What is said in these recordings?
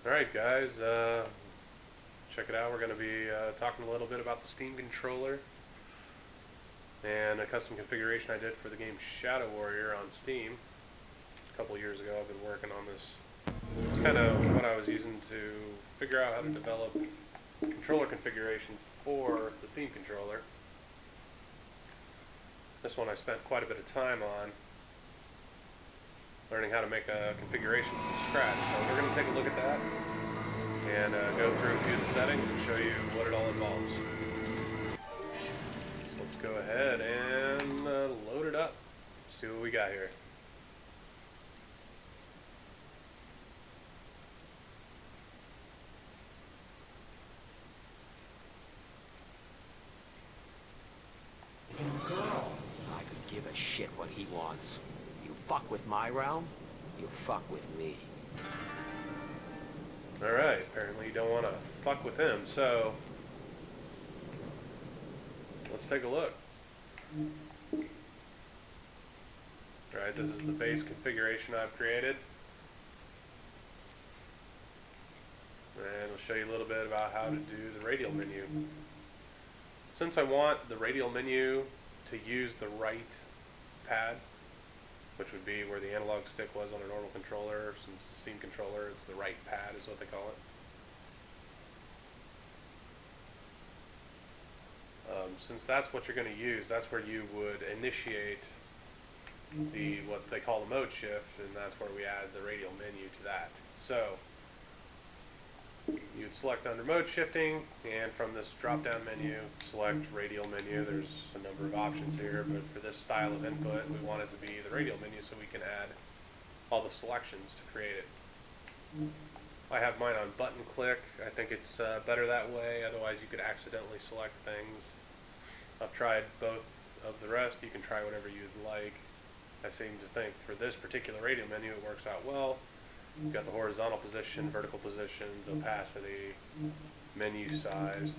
Alright guys, check it out. We're going to be talking a little bit about the Steam controller and a custom configuration I did for the game Shadow Warrior on Steam. A couple years ago I've been working on this. It's kind of what I was using to figure out how to develop controller configurations for the Steam controller. This one I spent quite a bit of time on learning how to make a configuration from scratch. So we're going to take a look at that and go through a few of the settings and show you what it all involves. So let's go ahead and load it up, see what we got here. I could give a shit what he wants. You fuck with my realm, you fuck with me. Alright, apparently you don't want to fuck with him, so let's take a look. Alright, this is the base configuration I've created. And we'll show you a little bit about how to do the radial menu. Since I want the radial menu to use the right pad, which would be where the analog stick was on a normal controller, since it's a Steam controller, it's the right pad is what they call it. Since that's what you're going to use, that's where you would initiate the what they call the mode shift, and that's where we add the radial menu to that. So you'd select under mode shifting, and from this drop down menu select radial menu. There's a number of options here, but for this style of input we want it to be the radial menu so we can add all the selections to create it. I have mine on button click. I think it's better that way, otherwise you could accidentally select things. I've tried both of the rest. You can try whatever you'd like. I seem to think for this particular radial menu it works out well. You've got the horizontal position, vertical positions, opacity, menu size.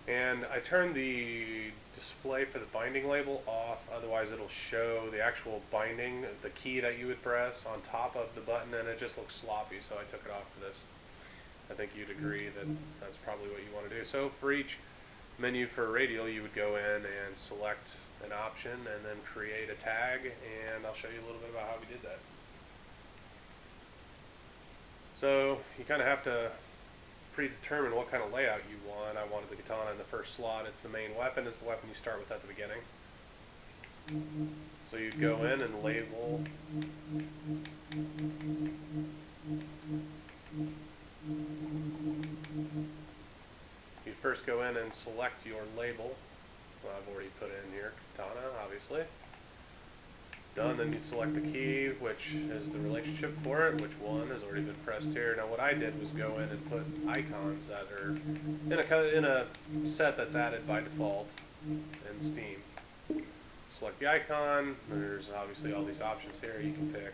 And I turned the display for the binding label off, otherwise it'll show the actual binding, the key that you would press on top of the button, and it just looks sloppy, so I took it off for this. I think you'd agree that that's probably what you want to do. So for each menu for radial, you would go in and select an option and then create a tag, and I'll show you a little bit about how we did that. So you kind of have to predetermine what kind of layout you want. I wanted the katana in the first slot. It's the main weapon. It's the weapon you start with at the beginning. So you'd go in and label. You'd first go in and select your label. Well, I've already put in here katana, obviously. Done, then you select the key, which is the relationship for it, which one has already been pressed here. Now what I did was go in and put icons that are in a set that's added by default in Steam. Select the icon. There's obviously all these options here. You can pick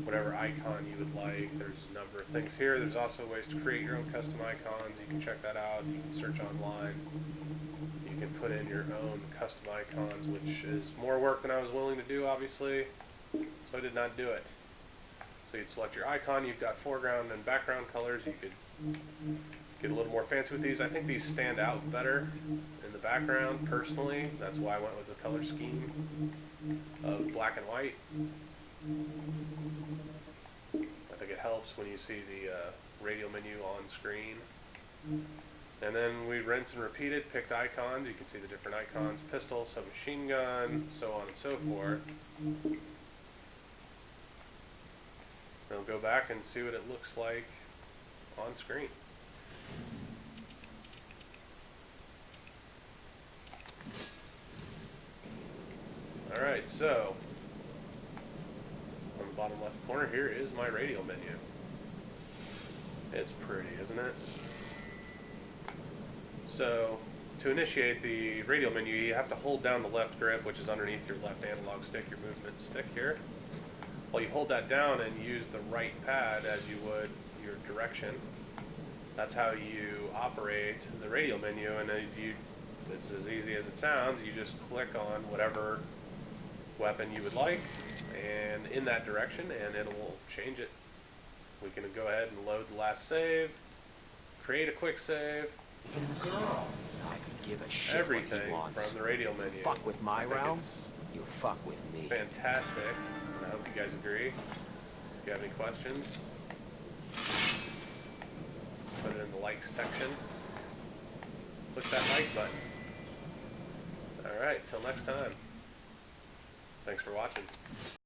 whatever icon you would like. There's a number of things here. There's also ways to create your own custom icons. You can check that out. You can search online. You can put in your own custom icons, which is more work than I was willing to do, obviously, so I did not do it. So you'd select your icon. You've got foreground and background colors. You could get a little more fancy with these. I think these stand out better in the background, personally. That's why I went with the color scheme of black and white. I think it helps when you see the radial menu on screen. And then we rinse and repeat it, picked icons. You can see the different icons: pistol, submachine gun, so on and so forth. We'll go back and see what it looks like on screen. Alright, so on the bottom left corner here is my radial menu. It's pretty, isn't it? So to initiate the radial menu, you have to hold down the left grip, which is underneath your left analog stick, your movement stick here. While you hold that down and use the right pad as you would your direction, that's how you operate the radial menu. And it's as easy as it sounds. You just click on whatever weapon you would like, and in that direction, and it will change it We can go ahead and load the last save, create a quick save, I could give a shit what he everything wants. from the Radial menu. Fuck with my I think realm, it's you fuck with me. fantastic, and I hope you guys agree. If you have any questions, put it in the like section. Click that like button. Alright, till next time. Thanks for watching.